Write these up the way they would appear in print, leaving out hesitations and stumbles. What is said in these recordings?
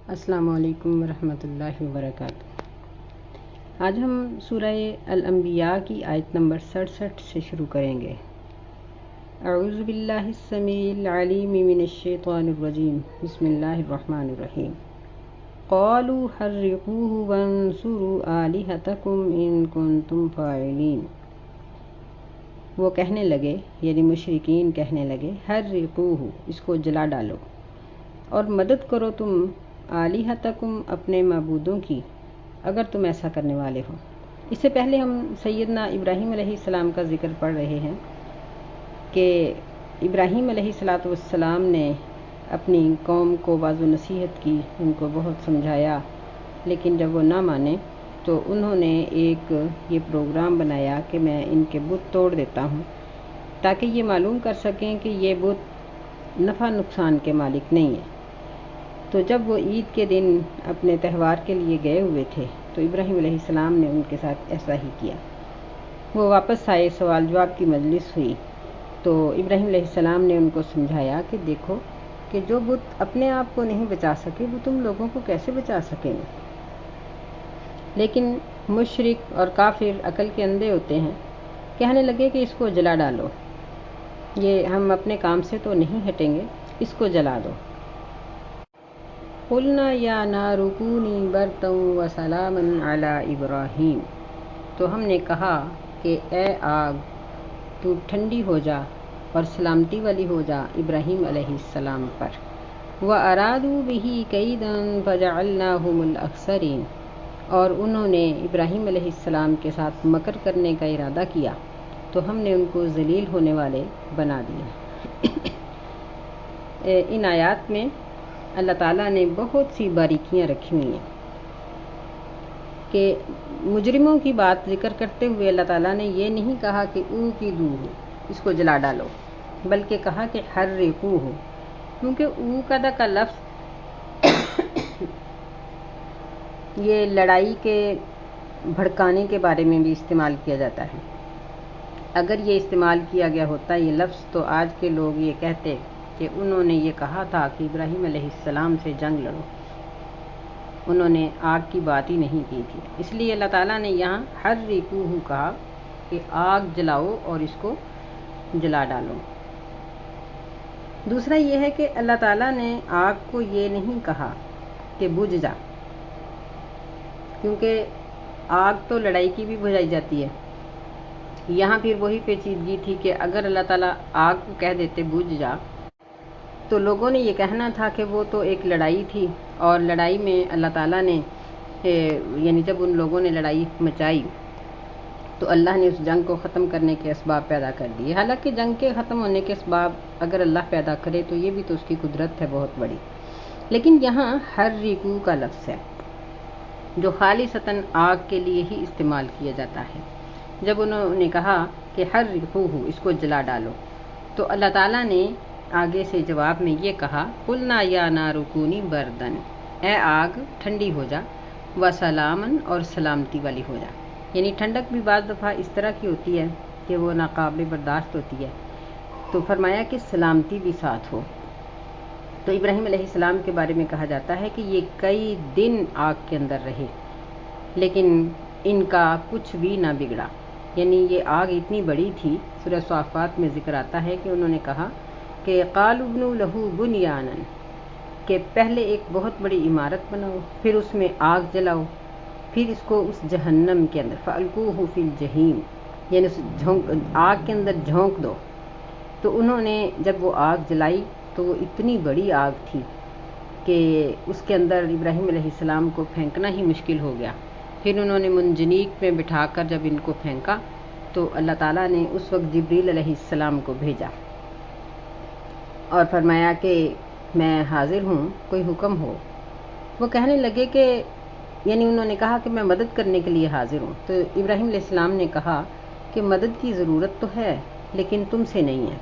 السلام علیکم ورحمۃ اللہ وبرکاتہ۔ آج ہم سورہ الانبیاء کی آیت نمبر 67 سے شروع کریں گے۔ اعوذ باللہ السمیع العلیم من الشیطان الرجیم، بسم اللہ الرحمن الرحیم۔ قالوا حرقوه وانصروا آلہتکم ان کنتم فاعلین۔ وہ کہنے لگے، یعنی مشرکین کہنے لگے، حرقوه، اس کو جلا ڈالو، اور مدد کرو تم آلہتکم، اپنے معبودوں کی، اگر تم ایسا کرنے والے ہو۔ اس سے پہلے ہم سیدنا ابراہیم علیہ السلام کا ذکر پڑھ رہے ہیں کہ ابراہیم علیہ السلام نے اپنی قوم کو واعظ و نصیحت کی، ان کو بہت سمجھایا، لیکن جب وہ نہ مانے تو انہوں نے ایک یہ پروگرام بنایا کہ میں ان کے بت توڑ دیتا ہوں، تاکہ یہ معلوم کر سکیں کہ یہ بت نفع نقصان کے مالک نہیں ہیں۔ تو جب وہ عید کے دن اپنے تہوار کے لیے گئے ہوئے تھے تو ابراہیم علیہ السلام نے ان کے ساتھ ایسا ہی کیا۔ وہ واپس آئے، سوال جواب کی مجلس ہوئی، تو ابراہیم علیہ السلام نے ان کو سمجھایا کہ دیکھو کہ جو بت اپنے آپ کو نہیں بچا سکے وہ تم لوگوں کو کیسے بچا سکیں گے۔ لیکن مشرک اور کافر عقل کے اندھے ہوتے ہیں، کہنے لگے کہ اس کو جلا ڈالو، یہ ہم اپنے کام سے تو نہیں ہٹیں گے، اس کو جلا دو۔ قلنا یا نار کونی بردا وسلاما علی ابراہیم، تو ہم نے کہا کہ اے آگ تو ٹھنڈی ہو جا اور سلامتی والی ہو جا ابراہیم علیہ السلام پر۔ وَأَرَادُوا بِهِ كَيْدًا فَجَعَلْنَاهُمُ الْأَخْسَرِينَ، اور انہوں نے ابراہیم علیہ السلام کے ساتھ مکر کرنے کا ارادہ کیا تو ہم نے ان کو ذلیل ہونے والے بنا دیا۔ ان آیات میں اللہ تعالیٰ نے بہت سی باریکیاں رکھی ہوئی ہیں کہ مجرموں کی بات ذکر کرتے ہوئے اللہ تعالیٰ نے یہ نہیں کہا کہ او کی دو ہو، اس کو جلا ڈالو، بلکہ کہا کہ حرقوہ ہو، کیونکہ او کدا کا لفظ یہ لڑائی کے بھڑکانے کے بارے میں بھی استعمال کیا جاتا ہے۔ اگر یہ استعمال کیا گیا ہوتا یہ لفظ تو آج کے لوگ یہ کہتے کہ انہوں نے یہ کہا تھا کہ ابراہیم علیہ السلام سے جنگ لڑو، انہوں نے آگ کی بات ہی نہیں کی تھی۔ اس لیے اللہ تعالیٰ نے یہاں حرقوہ کہا کہ آگ جلاؤ اور اس کو جلا ڈالو۔ دوسرا یہ ہے کہ اللہ تعالیٰ نے آگ کو یہ نہیں کہا کہ بجھ جا، کیونکہ آگ تو لڑائی کی بھی بجھائی جاتی ہے۔ یہاں پھر وہی پیچیدگی تھی کہ اگر اللہ تعالیٰ آگ کو کہہ دیتے بجھ جا تو لوگوں نے یہ کہنا تھا کہ وہ تو ایک لڑائی تھی، اور لڑائی میں اللہ تعالیٰ نے یعنی جب ان لوگوں نے لڑائی مچائی تو اللہ نے اس جنگ کو ختم کرنے کے اسباب پیدا کر دیے۔ حالانکہ جنگ کے ختم ہونے کے اسباب اگر اللہ پیدا کرے تو یہ بھی تو اس کی قدرت ہے بہت بڑی، لیکن یہاں حرقوہ کا لفظ ہے جو خالصتاً آگ کے لیے ہی استعمال کیا جاتا ہے۔ جب انہوں نے کہا کہ حرقوہ، اس کو جلا ڈالو، تو اللہ تعالیٰ نے آگے سے جواب میں یہ کہا قلنا یا نار کونی بردن، اے آگ ٹھنڈی ہو جا، وسلاما، اور سلامتی والی ہو جا۔ یعنی ٹھنڈک بھی بعض دفعہ اس طرح کی ہوتی ہے کہ وہ ناقابل برداشت ہوتی ہے، تو فرمایا کہ سلامتی بھی ساتھ ہو۔ تو ابراہیم علیہ السلام کے بارے میں کہا جاتا ہے کہ یہ کئی دن آگ کے اندر رہے لیکن ان کا کچھ بھی نہ بگڑا، یعنی یہ آگ اتنی بڑی تھی۔ سورہ صافات میں ذکر آتا ہے کہ انہوں نے کہا کہ قالوا ابنوا لہ بنیانا، کہ پہلے ایک بہت بڑی عمارت بناؤ، پھر اس میں آگ جلاؤ، پھر اس کو اس جہنم کے اندر فالقوہ فی الجحیم، یعنی اس آگ کے اندر جھونک دو۔ تو انہوں نے جب وہ آگ جلائی تو وہ اتنی بڑی آگ تھی کہ اس کے اندر ابراہیم علیہ السلام کو پھینکنا ہی مشکل ہو گیا۔ پھر انہوں نے منجنیق میں بٹھا کر جب ان کو پھینکا تو اللہ تعالیٰ نے اس وقت جبریل علیہ السلام کو بھیجا اور فرمایا کہ میں حاضر ہوں، کوئی حکم ہو۔ وہ کہنے لگے کہ یعنی انہوں نے کہا کہ میں مدد کرنے کے لیے حاضر ہوں، تو ابراہیم علیہ السلام نے کہا کہ مدد کی ضرورت تو ہے لیکن تم سے نہیں ہے۔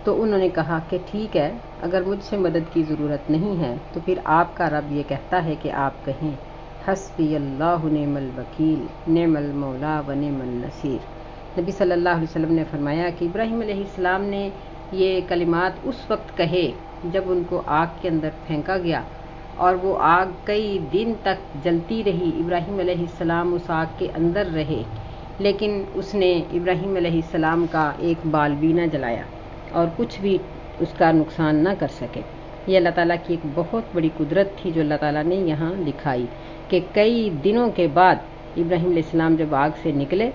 تو انہوں نے کہا کہ ٹھیک ہے، اگر مجھ سے مدد کی ضرورت نہیں ہے تو پھر آپ کا رب یہ کہتا ہے کہ آپ کہیں حسبی اللہ نعم الوکیل نعم المولا و نعم النصیر۔ نبی صلی اللہ علیہ وسلم نے فرمایا کہ ابراہیم علیہ السلام نے یہ کلمات اس وقت کہے جب ان کو آگ کے اندر پھینکا گیا اور وہ آگ کئی دن تک جلتی رہی۔ ابراہیم علیہ السلام اس آگ کے اندر رہے، لیکن اس نے ابراہیم علیہ السلام کا ایک بال بھی نہ جلایا اور کچھ بھی اس کا نقصان نہ کر سکے۔ یہ اللہ تعالیٰ کی ایک بہت بڑی قدرت تھی جو اللہ تعالیٰ نے یہاں دکھائی کہ کئی دنوں کے بعد ابراہیم علیہ السلام جب آگ سے نکلے،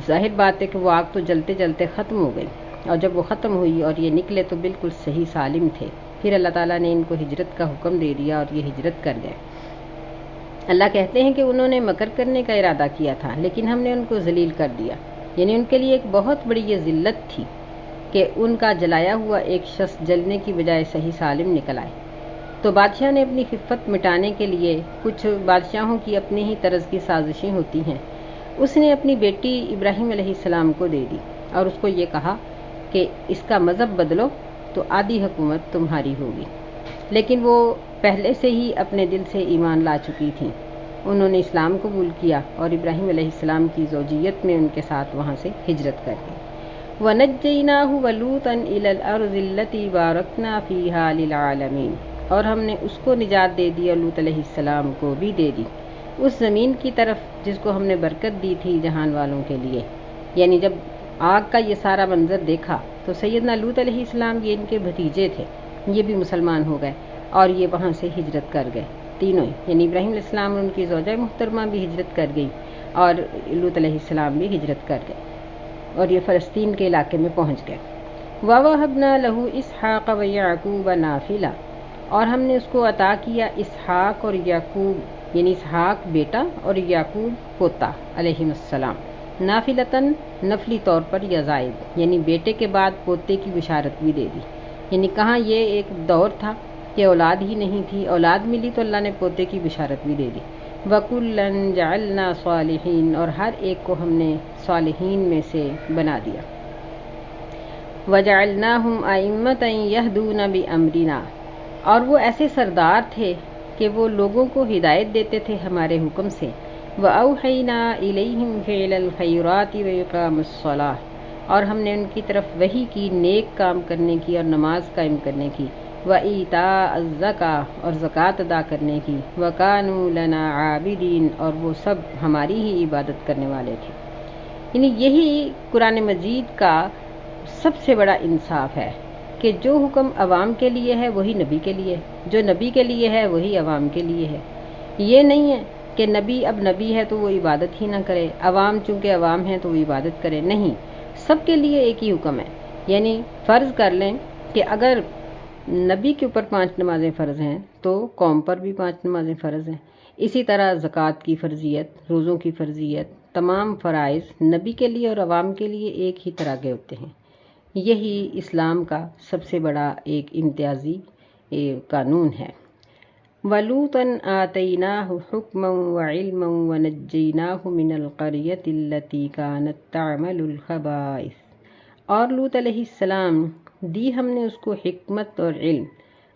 ظاہر بات ہے کہ وہ آگ تو جلتے جلتے ختم ہو گئی، اور جب وہ ختم ہوئی اور یہ نکلے تو بالکل صحیح سالم تھے۔ پھر اللہ تعالیٰ نے ان کو ہجرت کا حکم دے دیا اور یہ ہجرت کر گئے۔ اللہ کہتے ہیں کہ انہوں نے مکر کرنے کا ارادہ کیا تھا، لیکن ہم نے ان کو ذلیل کر دیا۔ یعنی ان کے لیے ایک بہت بڑی یہ ذلت تھی کہ ان کا جلایا ہوا ایک شخص جلنے کی بجائے صحیح سالم نکل آئے۔ تو بادشاہ نے اپنی خفت مٹانے کے لیے، کچھ بادشاہوں کی اپنی ہی طرز کی سازشیں ہوتی ہیں، اس نے اپنی بیٹی ابراہیم علیہ السلام کو دے دی اور اس کو یہ کہا کہ اس کا مذہب بدلو تو آدھی حکومت تمہاری ہوگی۔ لیکن وہ پہلے سے ہی اپنے دل سے ایمان لا چکی تھیں۔ انہوں نے اسلام قبول کیا اور ابراہیم علیہ السلام کی زوجیت میں ان کے ساتھ وہاں سے ہجرت کر گئی۔ وَنَجَّيْنَاهُ وَلُوطًا إِلَى الْأَرْضِ الَّتِي بَارَكْنَا فِيهَا لِلْعَالَمِينَ، اور ہم نے اس کو نجات دے دی اور لوط علیہ السلام کو بھی دے دی اس زمین کی طرف جس کو ہم نے برکت دی تھی جہان والوں کے لیے۔ یعنی جب آگ کا یہ سارا منظر دیکھا تو سیدنا لوط علیہ السلام، یہ ان کے بھتیجے تھے، یہ بھی مسلمان ہو گئے اور یہ وہاں سے ہجرت کر گئے تینوں ہی، یعنی ابراہیم علیہ السلام اور ان کی زوجہ محترمہ بھی ہجرت کر گئی اور لوط علیہ السلام بھی ہجرت کر گئے اور یہ فلسطین کے علاقے میں پہنچ گئے۔ وَوَهَبْنَا لَهُ إِسْحَاقَ وَيَعْقُوبَ نَافِلَةً، اور ہم نے اس کو عطا کیا اسحاق اور یعقوب، یعنی اسحاق بیٹا اور یعقوب پوتا علیہم السلام، نافلتاً نفلی طور پر یا زائد، یعنی بیٹے کے بعد پوتے کی بشارت بھی دے دی۔ یعنی کہاں یہ ایک دور تھا کہ اولاد ہی نہیں تھی، اولاد ملی تو اللہ نے پوتے کی بشارت بھی دے دی۔ وَكُلًّا جَعَلْنَا صَالِحِينَ، اور ہر ایک کو ہم نے صالحین میں سے بنا دیا۔ وَجَعَلْنَاهُمْ أَئِمَّةً يَهْدُونَ بِأَمْرِنَا، اور وہ ایسے سردار تھے کہ وہ لوگوں کو ہدایت دیتے تھے ہمارے حکم سے۔ وَأَوْحَيْنَا إِلَيْهِمْ فِعْلَ الْخَيْرَاتِ وَإِقَامَ الصَّلَاةِ، اور ہم نے ان کی طرف وحی کی نیک کام کرنے کی اور نماز قائم کرنے کی، وَإِيتَاءَ الزَّكَاةِ، اور زکوٰۃ ادا کرنے کی، وَكَانُوا لَنَا عَابِدِينَ، اور وہ سب ہماری ہی عبادت کرنے والے تھے۔ یعنی یہی قرآن مجید کا سب سے بڑا انصاف ہے کہ جو حکم عوام کے لیے ہے وہی نبی کے لیے ہے، جو نبی کے لیے ہے وہی عوام کے لیے ہے۔ یہ نہیں ہے کہ نبی اب نبی ہے تو وہ عبادت ہی نہ کرے، عوام چونکہ عوام ہیں تو وہ عبادت کرے، نہیں، سب کے لیے ایک ہی حکم ہے۔ یعنی فرض کر لیں کہ اگر نبی کے اوپر 5 نمازیں فرض ہیں تو قوم پر بھی 5 نمازیں فرض ہیں۔ اسی طرح زکوٰۃ کی فرضیت، روزوں کی فرضیت، تمام فرائض نبی کے لیے اور عوام کے لیے ایک ہی طرح کے ہوتے ہیں۔ یہی اسلام کا سب سے بڑا ایک امتیازی قانون ہے۔ وَلُوطًا آتَيْنَاهُ حُكْمًا وَعِلْمًا وَنَجَّيْنَاهُ مِنَ الْقَرْيَةِ الَّتِي كَانَتْ تَعْمَلُ الْخَبَائِثَ، اور لوط علیہ السلام دی ہم نے اس کو حکمت اور علم،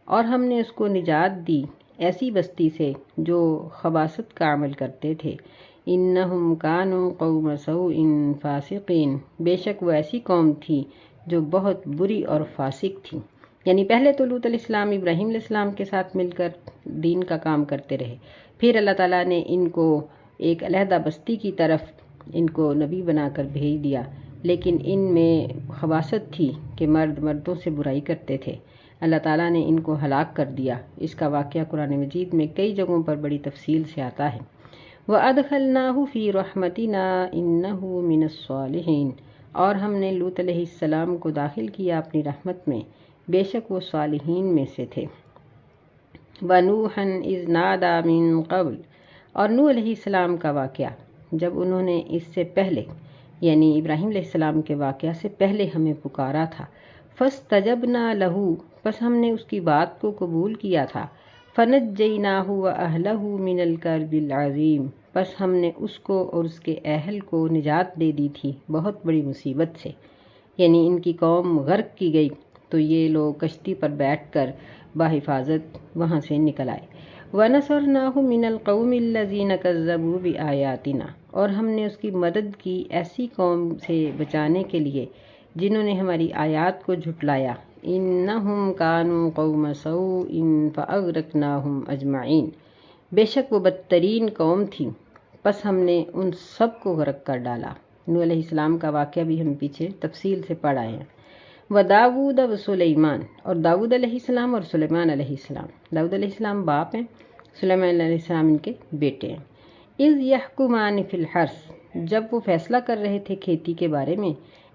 اور ہم نے اس کو نجات دی ایسی بستی سے جو خباثت کا عمل کرتے تھے۔ إِنَّهُمْ كَانُوا قَوْمَ سَوْءٍ فَاسِقِينَ، بے شک وہ ایسی قوم تھی جو بہت بری اور فاسق تھی۔ یعنی پہلے تو لوط علیہ السلام ابراہیم علیہ السلام کے ساتھ مل کر دین کا کام کرتے رہے، پھر اللہ تعالیٰ نے ان کو ایک علیحدہ بستی کی طرف ان کو نبی بنا کر بھیج دیا، لیکن ان میں خباثت تھی کہ مرد مردوں سے برائی کرتے تھے۔ اللہ تعالیٰ نے ان کو ہلاک کر دیا۔ اس کا واقعہ قرآن مجید میں کئی جگہوں پر بڑی تفصیل سے آتا ہے۔ وَأَدْخَلْنَاهُ فِي رَحْمَتِنَا إِنَّهُ مِنَ الصَّالِحِينَ، اور ہم نے لوط علیہ السلام کو داخل کیا اپنی رحمت میں، بے شک وہ صالحین میں سے تھے۔ وَنُوحًا إِذْ نَادَى مِن قَبْلُ، اور نوح علیہ السلام کا واقعہ جب انہوں نے اس سے پہلے، یعنی ابراہیم علیہ السلام کے واقعہ سے پہلے ہمیں پکارا تھا۔ فَاسْتَجَبْنَا لَهُ، پس ہم نے اس کی بات کو قبول کیا تھا۔ فَنَجَّيْنَاهُ وَأَهْلَهُ مِنَ الْكَرْبِ الْعَظِيمِ، پس ہم نے اس کو اور اس کے اہل کو نجات دے دی تھی بہت بڑی مصیبت سے۔ یعنی ان کی قوم غرق کی گئی تو یہ لوگ کشتی پر بیٹھ کر بحفاظت وہاں سے نکل آئے۔ وَنَصَرْنَاهُ مِنَ الْقَوْمِ الَّذِينَ كَذَّبُوا بِآيَاتِنَا، اور ہم نے اس کی مدد کی ایسی قوم سے بچانے کے لیے جنہوں نے ہماری آیات کو جھٹلایا۔ انہم کانوا قوم سوء فاغرقناہم اجمعین، بے شک وہ بدترین قوم تھی، پس ہم نے ان سب کو غرق کر ڈالا۔ نوح علیہ السلام کا واقعہ بھی ہم پیچھے تفصیل سے پڑھ آئے ہیں۔ وَداؤد وسلیمان، اور داؤد علیہ السلام اور سلیمان علیہ السلام۔ داؤد علیہ السلام باپ ہیں، سلیمان علیہ السلام ان کے بیٹے ہیں۔ اذ یحکمان فی الحرث، جب وہ فیصلہ کر رہے تھے کھیتی کے بارے میں،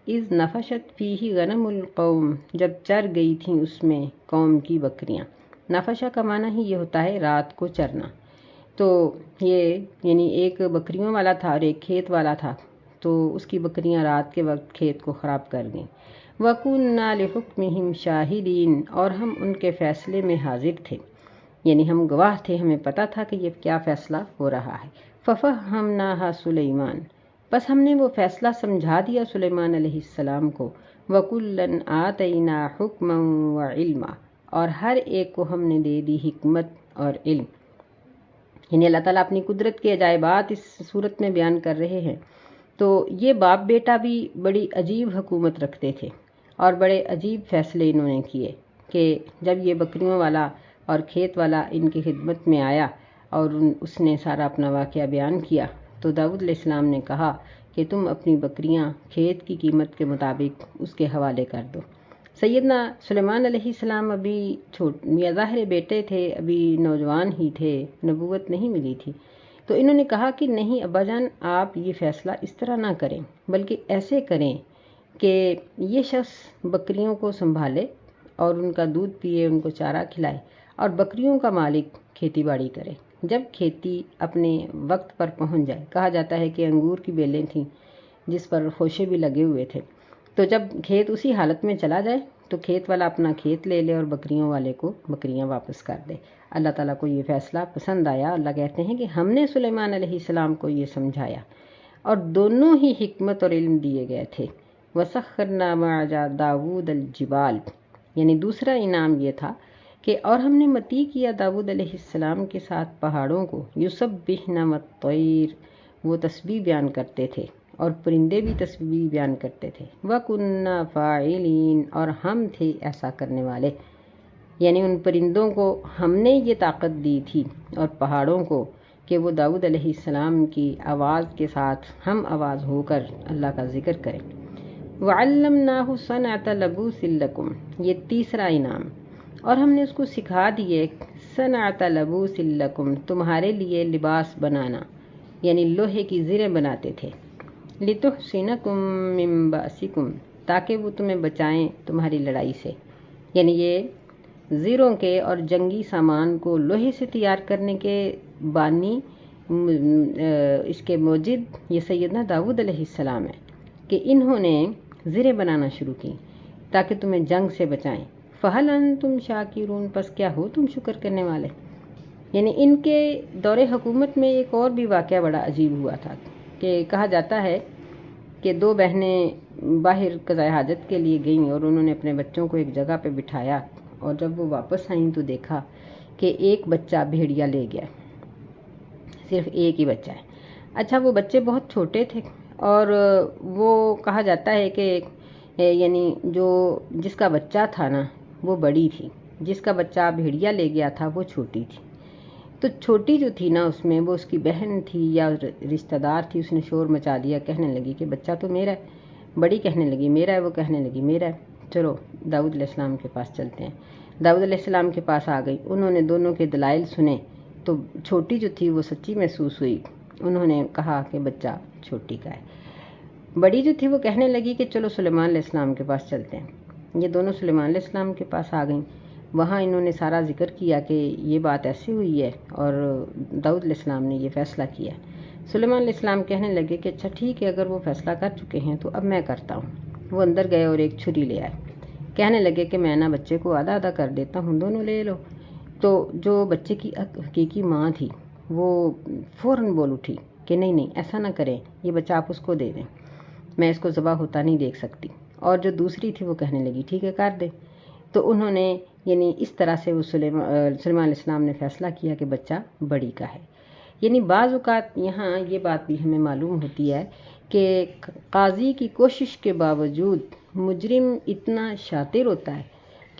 اذ نفشت فیہ غنم القوم، جب چر گئی تھیں اس میں قوم کی بکریاں۔ نفشہ کا معنی ہی یہ ہوتا ہے رات کو چرنا۔ تو یہ یعنی ایک بکریوں والا تھا اور ایک کھیت والا تھا، تو اس کی بکریاں رات کے وقت کھیت کو خراب کر گئیں۔ وَكُنَّا لِحُكْمِهِمْ شَاهِدِينَ، اور ہم ان کے فیصلے میں حاضر تھے، یعنی ہم گواہ تھے، ہمیں پتہ تھا کہ یہ کیا فیصلہ ہو رہا ہے۔ فَفَهَّمْنَاهَا سُلَيْمَانَ، بس ہم نے وہ فیصلہ سمجھا دیا سلیمان علیہ السلام کو۔ وَكُلًّا آتَيْنَا حُكْمًا وَعِلْمًا، اور ہر ایک کو ہم نے دے دی حکمت اور علم۔ یعنی اللہ تعالیٰ اپنی قدرت کے عجائبات اس صورت میں بیان کر رہے ہیں۔ تو یہ باپ بیٹا بھی بڑی عجیب حکومت رکھتے تھے اور بڑے عجیب فیصلے انہوں نے کیے کہ جب یہ بکریوں والا اور کھیت والا ان کی خدمت میں آیا اور اس نے سارا اپنا واقعہ بیان کیا، تو داؤد علیہ السلام نے کہا کہ تم اپنی بکریاں کھیت کی قیمت کے مطابق اس کے حوالے کر دو۔ سیدنا سلیمان علیہ السلام ابھی یا ظاہر بیٹے تھے، ابھی نوجوان ہی تھے، نبوت نہیں ملی تھی، تو انہوں نے کہا کہ نہیں ابا جان، آپ یہ فیصلہ اس طرح نہ کریں، بلکہ ایسے کریں کہ یہ شخص بکریوں کو سنبھالے اور ان کا دودھ پیے، ان کو چارہ کھلائے، اور بکریوں کا مالک کھیتی باڑی کرے۔ جب کھیتی اپنے وقت پر پہنچ جائے، کہا جاتا ہے کہ انگور کی بیلیں تھیں جس پر خوشے بھی لگے ہوئے تھے، تو جب کھیت اسی حالت میں چلا جائے تو کھیت والا اپنا کھیت لے لے اور بکریوں والے کو بکریاں واپس کر دے۔ اللہ تعالیٰ کو یہ فیصلہ پسند آیا۔ اللہ کہتے ہیں کہ ہم نے سلیمان علیہ السلام کو یہ سمجھایا اور دونوں ہی حکمت اور علم دیے گئے تھے۔ وَسَخَّرْنَا مَعَ دَاوُودَ الْجِبَالَ، یعنی دوسرا انعام یہ تھا کہ اور ہم نے مطیع کیا داؤد علیہ السلام کے ساتھ پہاڑوں کو، یُسَبِّحْنَ وَالطَّيْرَ، وہ تسبیح بیان کرتے تھے اور پرندے بھی تسبیح بیان کرتے تھے۔ وَكُنَّا فَاعِلِينَ، اور ہم تھے ایسا کرنے والے، یعنی ان پرندوں کو ہم نے یہ طاقت دی تھی اور پہاڑوں کو کہ وہ داؤد علیہ السلام کی آواز کے ساتھ ہم آواز ہو کر اللہ کا ذکر کریں۔ وَعَلَّمْنَاهُ صَنْعَةَ لَبُوسٍ لَكُمْ، یہ تیسرا انعام، اور ہم نے اس کو سکھا دیے صنعۃ لبوس لکم، تمہارے لیے لباس بنانا، یعنی لوہے کی زریں بناتے تھے۔ لتحصنکم من بأسکم، تاکہ وہ تمہیں بچائیں تمہاری لڑائی سے، یعنی یہ زروں کے اور جنگی سامان کو لوہے سے تیار کرنے کے بانی، اس کے موجد یہ سیدنا داؤد علیہ السلام ہے کہ انہوں نے زریں بنانا شروع کی تاکہ تمہیں جنگ سے بچائیں۔ فَهَلْ أَنْتُمْ شَاكِرُونَ، پس کیا ہو تم شکر کرنے والے؟ یعنی ان کے دور حکومت میں ایک اور بھی واقعہ بڑا عجیب ہوا تھا کہ کہا جاتا ہے کہ دو بہنیں باہر قضاء حاجت کے لیے گئیں اور انہوں نے اپنے بچوں کو ایک جگہ پہ بٹھایا، اور جب وہ واپس آئیں تو دیکھا کہ ایک بچہ بھیڑیا لے گیا، صرف ایک ہی بچہ ہے۔ اچھا، وہ بچے بہت چھوٹے تھے اور وہ کہا جاتا ہے کہ یعنی جس کا بچہ تھا نا وہ بڑی تھی، جس کا بچہ بھیڑیا لے گیا تھا وہ چھوٹی تھی۔ تو چھوٹی جو تھی نا اس میں وہ اس کی بہن تھی یا رشتہ دار تھی، اس نے شور مچا دیا، کہنے لگی کہ بچہ تو میرا ہے، بڑی کہنے لگی میرا ہے، وہ کہنے لگی میرا ہے، چلو داؤد علیہ السلام کے پاس چلتے ہیں۔ داؤد علیہ السلام کے پاس آ گئی، انہوں نے دونوں کے دلائل سنے تو چھوٹی جو تھی وہ سچی محسوس ہوئی، انہوں نے کہا کہ بچہ چھوٹی کا ہے۔ بڑی جو تھی وہ کہنے لگی کہ چلو سلیمان علیہ السلام کے پاس چلتے ہیں۔ یہ دونوں سلیمان علیہ السلام کے پاس آ گئیں، وہاں انہوں نے سارا ذکر کیا کہ یہ بات ایسی ہوئی ہے اور داؤد علیہ السلام نے یہ فیصلہ کیا۔ سلیمان علیہ السلام کہنے لگے کہ اچھا ٹھیک ہے، اگر وہ فیصلہ کر چکے ہیں تو اب میں کرتا ہوں۔ وہ اندر گئے اور ایک چھری لے آئے، کہنے لگے کہ میں نا بچے کو آدھا آدھا کر دیتا ہوں، دونوں لے لو۔ تو جو بچے کی حقیقی ماں تھی وہ فوراً بول اٹھی کہ نہیں نہیں ایسا نہ کریں، یہ بچہ آپ اس کو دے دیں، میں اس کو ذبح ہوتا نہیں دیکھ سکتی۔ اور جو دوسری تھی وہ کہنے لگی ٹھیک ہے کر دے۔ تو انہوں نے یعنی اس طرح سے وہ سلیمان علیہ السلام نے فیصلہ کیا کہ بچہ بڑی کا ہے۔ یعنی بعض اوقات یہاں یہ بات بھی ہمیں معلوم ہوتی ہے کہ قاضی کی کوشش کے باوجود مجرم اتنا شاطر ہوتا ہے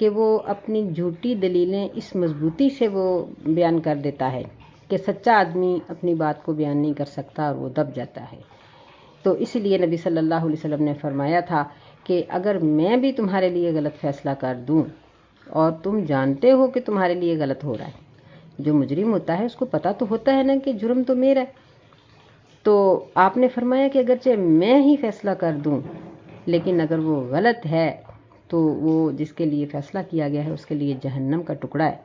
کہ وہ اپنی جھوٹی دلیلیں اس مضبوطی سے وہ بیان کر دیتا ہے کہ سچا آدمی اپنی بات کو بیان نہیں کر سکتا اور وہ دب جاتا ہے۔ تو اس لیے نبی صلی اللہ علیہ وسلم نے فرمایا تھا کہ اگر میں بھی تمہارے لیے غلط فیصلہ کر دوں اور تم جانتے ہو کہ تمہارے لیے غلط ہو رہا ہے، جو مجرم ہوتا ہے اس کو پتہ تو ہوتا ہے نا کہ جرم تو میرا ہے، تو آپ نے فرمایا کہ اگرچہ میں ہی فیصلہ کر دوں لیکن اگر وہ غلط ہے تو وہ جس کے لیے فیصلہ کیا گیا ہے اس کے لیے جہنم کا ٹکڑا ہے۔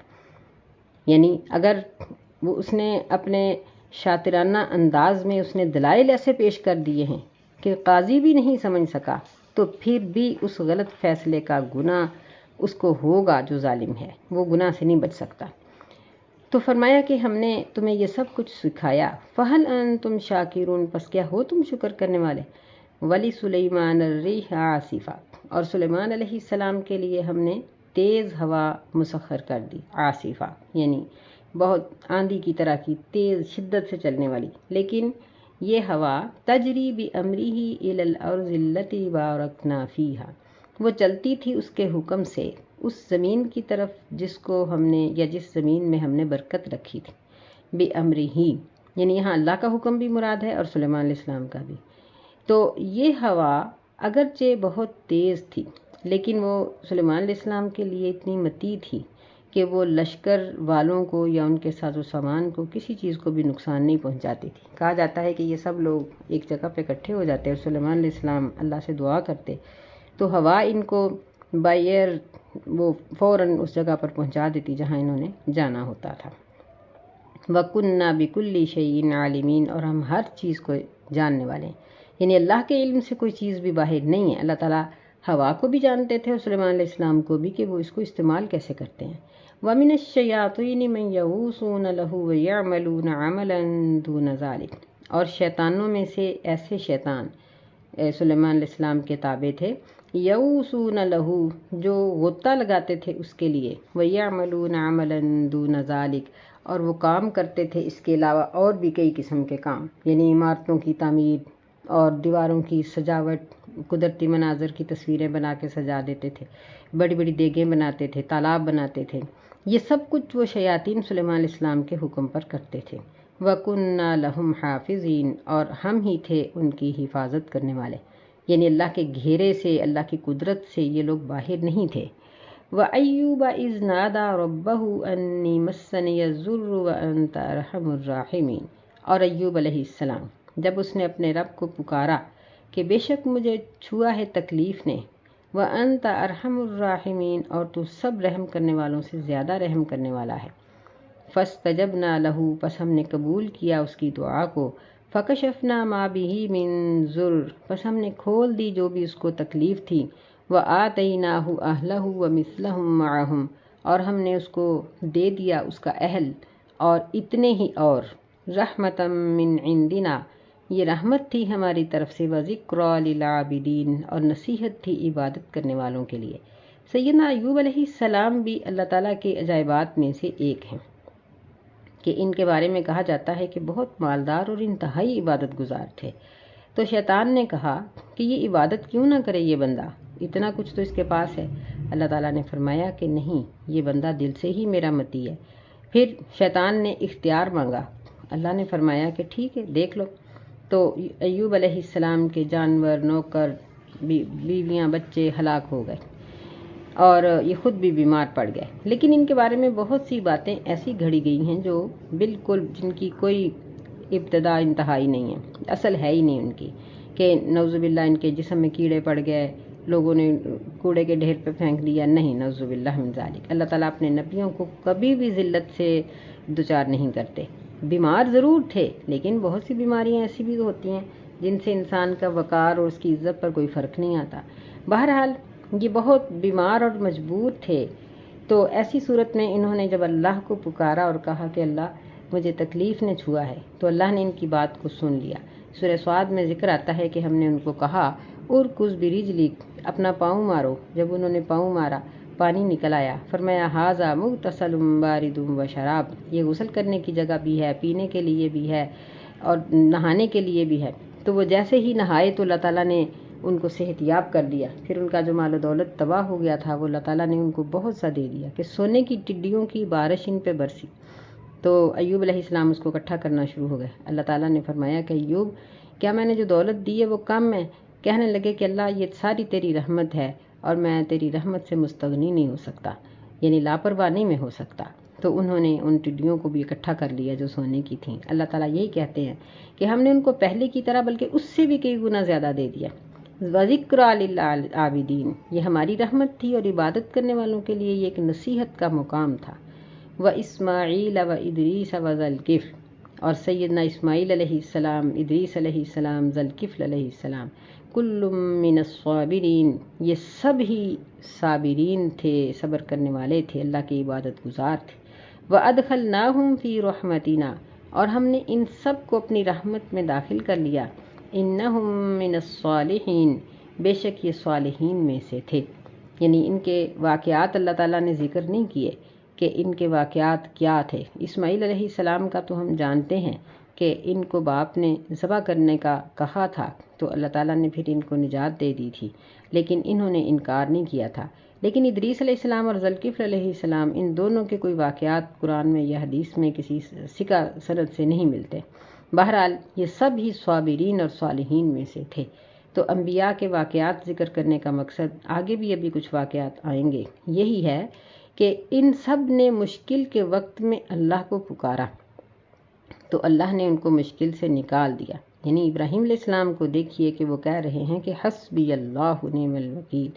یعنی اگر وہ اس نے اپنے شاطرانہ انداز میں اس نے دلائل ایسے پیش کر دیے ہیں کہ قاضی بھی نہیں سمجھ سکا، تو پھر بھی اس غلط فیصلے کا گناہ اس کو ہوگا جو ظالم ہے، وہ گناہ سے نہیں بچ سکتا۔ تو فرمایا کہ ہم نے تمہیں یہ سب کچھ سکھایا، فَهَلْ أَنْتُمْ شَاكِرُونَ، پس کیا ہو تم شکر کرنے والے؟ وَلِسُلَيْمَانَ الرِّيحَ عَاصِفًا، اور سلیمان علیہ السلام کے لیے ہم نے تیز ہوا مسخر کر دی، عاصفہ یعنی بہت آندھی کی طرح کی تیز شدت سے چلنے والی، لیکن یہ ہوا تجری بِأَمْرِهِ إِلَى الْأَرْضِ الَّتِي بَارَكْنَا فِيهَا، وہ چلتی تھی اس کے حکم سے اس زمین کی طرف جس کو ہم نے یا جس زمین میں ہم نے برکت رکھی تھی، بِأَمْرِهِ یعنی یہاں اللہ کا حکم بھی مراد ہے اور سلیمان علیہ السلام کا بھی۔ تو یہ ہوا اگرچہ بہت تیز تھی لیکن وہ سلیمان علیہ السلام کے لیے اتنی متی تھی کہ وہ لشکر والوں کو یا ان کے ساز و سامان کو کسی چیز کو بھی نقصان نہیں پہنچاتی تھی۔ کہا جاتا ہے کہ یہ سب لوگ ایک جگہ پہ اکٹھے ہو جاتے اور سلیمان علیہ السلام اللہ سے دعا کرتے تو ہوا ان کو بائی ایئر وہ فوراً اس جگہ پر پہنچا دیتی جہاں انہوں نے جانا ہوتا تھا۔ وَكُنَّا بِكُلِّ شَيْءٍ عَالِمِينَ، اور ہم ہر چیز کو جاننے والے ہیں، یعنی اللہ کے علم سے کوئی چیز بھی باہر نہیں ہے۔ اللہ تعالیٰ ہوا کو بھی جانتے تھے اور سلیمان علیہ السلام کو بھی کہ وہ اس کو استعمال کیسے کرتے ہیں۔ وَمِنَ الشَّيَاطِينِ مَن يَغُوصُونَ لَهُ وَيَعْمَلُونَ عَمَلًا دُونَ ذَلِكَ، اور شیطانوں میں سے ایسے شیطان سلیمان علیہ السلام کے تابع تھے، یغوصون لہو جو غوطہ لگاتے تھے اس کے لیے، وَيَعْمَلُونَ عَمَلًا دُونَ ذَلِكَ اور وہ کام کرتے تھے اس کے علاوہ اور بھی کئی قسم کے کام، یعنی عمارتوں کی تعمیر اور دیواروں کی سجاوٹ، قدرتی مناظر کی تصویریں بنا کے سجا دیتے تھے، بڑی بڑی دیگیں بناتے تھے، تالاب بناتے تھے، یہ سب کچھ وہ شیاطین سلیمان علیہ السلام کے حکم پر کرتے تھے۔ وَكُنَّا لَهُمْ حَافِظِينَ، اور ہم ہی تھے ان کی حفاظت کرنے والے، یعنی اللہ کے گھیرے سے، اللہ کی قدرت سے یہ لوگ باہر نہیں تھے۔ وَأَيُّوبَ إِذْ نَادَى رَبَّهُ أَنِّي مَسَّنِيَ الضُّرُّ وَأَنْتَ أَرْحَمُ الرَّاحِمِينَ، اور ایوب علیہ السلام جب اس نے اپنے رب کو پکارا کہ بے شک مجھے چھوا ہے تکلیف نے، وَأَنْتَ أَرْحَمُ الرَّاحِمِينَ، اور تو سب رحم کرنے والوں سے زیادہ رحم کرنے والا ہے۔ فَاسْتَجَبْنَا لَهُ، پس ہم نے قبول کیا اس کی دعا کو، فَكَشَفْنَا مَا بِهِ مِن ضُرٍّ، پس ہم نے کھول دی جو بھی اس کو تکلیف تھی، وَآتَيْنَاهُ أَهْلَهُ وَمِثْلَهُم مَّعَهُمْ، اور ہم نے اس کو دے دیا اس کا اہل اور اتنے ہی اور، رحمتم من عندنا، یہ رحمت تھی ہماری طرف سے، وذکریٰ للعابدین، اور نصیحت تھی عبادت کرنے والوں کے لیے۔ سیدنا ایوب علیہ السلام بھی اللہ تعالیٰ کے عجائبات میں سے ایک ہیں کہ ان کے بارے میں کہا جاتا ہے کہ بہت مالدار اور انتہائی عبادت گزار تھے۔ تو شیطان نے کہا کہ یہ عبادت کیوں نہ کرے یہ بندہ، اتنا کچھ تو اس کے پاس ہے۔ اللہ تعالیٰ نے فرمایا کہ نہیں، یہ بندہ دل سے ہی میرا متی ہے۔ پھر شیطان نے اختیار مانگا، اللہ نے فرمایا کہ ٹھیک ہے دیکھ لو۔ تو ایوب علیہ السلام کے جانور، نوکر، بیویاں، بچے ہلاک ہو گئے اور یہ خود بھی بیمار پڑ گئے، لیکن ان کے بارے میں بہت سی باتیں ایسی گھڑی گئی ہیں جو بالکل جن کی کوئی ابتدا انتہائی نہیں ہے، اصل ہے ہی نہیں ان کی، کہ نعوذ باللہ ان کے جسم میں کیڑے پڑ گئے، لوگوں نے کوڑے کے ڈھیر پہ پھینک دیا، نہیں، نعوذ باللہ من ذالک۔ اللہ تعالیٰ اپنے نبیوں کو کبھی بھی ذلت سے دوچار نہیں کرتے۔ بیمار ضرور تھے لیکن بہت سی بیماریاں ایسی بھی ہوتی ہیں جن سے انسان کا وقار اور اس کی عزت پر کوئی فرق نہیں آتا۔ بہرحال یہ بہت بیمار اور مجبور تھے، تو ایسی صورت میں انہوں نے جب اللہ کو پکارا اور کہا کہ اللہ مجھے تکلیف نے چھوا ہے، تو اللہ نے ان کی بات کو سن لیا۔ سورہ صاد میں ذکر آتا ہے کہ ہم نے ان کو کہا ارکض برجلک، اپنا پاؤں مارو، جب انہوں نے پاؤں مارا پانی نکل آیا، فرمایا ھذا مغتسل بارد وشراب، یہ غسل کرنے کی جگہ بھی ہے، پینے کے لیے بھی ہے اور نہانے کے لیے بھی ہے۔ تو وہ جیسے ہی نہائے تو اللہ تعالیٰ نے ان کو صحت یاب کر دیا، پھر ان کا جو مال و دولت تباہ ہو گیا تھا وہ اللہ تعالیٰ نے ان کو بہت سا دے دیا کہ سونے کی ٹڈیوں کی بارش ان پہ برسی۔ تو ایوب علیہ السلام اس کو اکٹھا کرنا شروع ہو گئے۔ اللہ تعالیٰ نے فرمایا کہ ایوب کیا میں نے جو دولت دی ہے وہ کم ہے؟ کہنے لگے کہ اللہ یہ ساری تیری رحمت ہے اور میں تیری رحمت سے مستغنی نہیں ہو سکتا، یعنی لاپرواہ نہیں میں ہو سکتا۔ تو انہوں نے ان ٹڈیوں کو بھی اکٹھا کر لیا جو سونے کی تھیں۔ اللہ تعالیٰ یہی کہتے ہیں کہ ہم نے ان کو پہلے کی طرح بلکہ اس سے بھی کئی گنا زیادہ دے دیا۔ وَذِكْرَىٰ لِلْعَابِدِينَ، یہ ہماری رحمت تھی اور عبادت کرنے والوں کے لیے یہ ایک نصیحت کا مقام تھا۔ وَإِسْمَاعِيلَ وَإِدْرِيسَ وَذَا الْكِفْلِ، اور سیدنا اسماعیل علیہ السلام، ادریس علیہ السلام، ذا الکفل علیہ السلام، کل من الصابرین، یہ سب ہی صابرین تھے، صبر کرنے والے تھے، اللہ کی عبادت گزار تھے۔ وَأَدْخَلْنَاهُمْ فِي رَحْمَتِنَا، اور ہم نے ان سب کو اپنی رحمت میں داخل کر لیا۔ إِنَّهُمْ مِنَ الصَّالِحِينَ، بے شک یہ صالحین میں سے تھے۔ یعنی ان کے واقعات اللہ تعالیٰ نے ذکر نہیں کیے کہ ان کے واقعات کیا تھے۔ اسماعیل علیہ السلام کا تو ہم جانتے ہیں کہ ان کو باپ نے ذبح کرنے کا کہا تھا تو اللہ تعالیٰ نے پھر ان کو نجات دے دی تھی، لیکن انہوں نے انکار نہیں کیا تھا۔ لیکن ادریس علیہ السلام اور ذوالکفل علیہ السلام، ان دونوں کے کوئی واقعات قرآن میں یا حدیث میں کسی ثقہ سند سے نہیں ملتے۔ بہرحال یہ سب ہی صابرین اور صالحین میں سے تھے۔ تو انبیاء کے واقعات ذکر کرنے کا مقصد، آگے بھی ابھی کچھ واقعات آئیں گے، یہی ہے کہ ان سب نے مشکل کے وقت میں اللہ کو پکارا تو اللہ نے ان کو مشکل سے نکال دیا۔ یعنی ابراہیم علیہ السلام کو دیکھیے کہ وہ کہہ رہے ہیں کہ حسبی اللہ نعم الوکیل،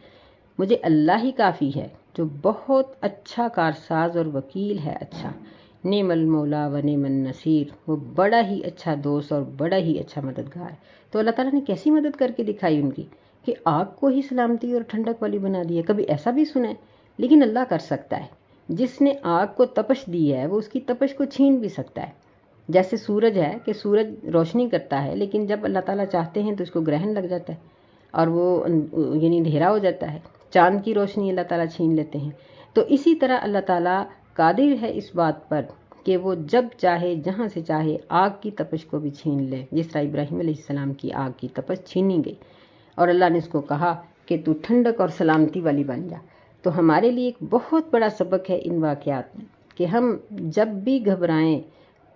مجھے اللہ ہی کافی ہے جو بہت اچھا کارساز اور وکیل ہے۔ اچھا، نعم المولا و نعم النصیر، وہ بڑا ہی اچھا دوست اور بڑا ہی اچھا مددگار ہے۔ تو اللہ تعالیٰ نے کیسی مدد کر کے دکھائی ان کی کہ آگ کو ہی سلامتی اور ٹھنڈک والی بنا دی ہے۔ کبھی ایسا بھی سنا ہے؟ لیکن اللہ کر سکتا ہے۔ جس نے آگ کو تپش دی ہے وہ اس کی تپش کو چھین بھی سکتا ہے۔ جیسے سورج ہے کہ سورج روشنی کرتا ہے، لیکن جب اللہ تعالیٰ چاہتے ہیں تو اس کو گرہن لگ جاتا ہے اور وہ یعنی اندھیرا ہو جاتا ہے۔ چاند کی روشنی اللہ تعالیٰ چھین لیتے ہیں۔ تو اسی طرح اللہ تعالیٰ قادر ہے اس بات پر کہ وہ جب چاہے جہاں سے چاہے آگ کی تپش کو بھی چھین لے، جس طرح ابراہیم علیہ السلام کی آگ کی تپش چھینی گئی اور اللہ نے اس کو کہا کہ تو ٹھنڈک اور سلامتی والی بن جا۔ تو ہمارے لیے ایک بہت بڑا سبق ہے ان واقعات میں کہ ہم جب بھی گھبرائیں،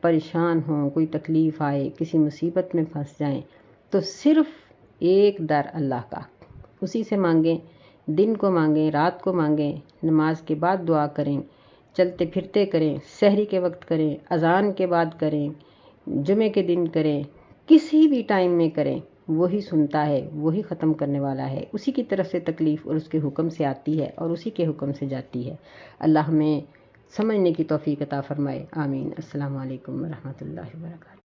پریشان ہوں، کوئی تکلیف آئے، کسی مصیبت میں پھنس جائیں، تو صرف ایک در اللہ کا، اسی سے مانگیں، دن کو مانگیں، رات کو مانگیں، نماز کے بعد دعا کریں، چلتے پھرتے کریں، سحری کے وقت کریں، اذان کے بعد کریں، جمعے کے دن کریں، کسی بھی ٹائم میں کریں، وہی سنتا ہے، وہی ختم کرنے والا ہے، اسی کی طرف سے تکلیف اور اس کے حکم سے آتی ہے اور اسی کے حکم سے جاتی ہے۔ اللہ ہمیں سمجھنے کی توفیق عطا فرمائے، آمین۔ السلام علیکم ورحمۃ اللہ وبرکاتہ۔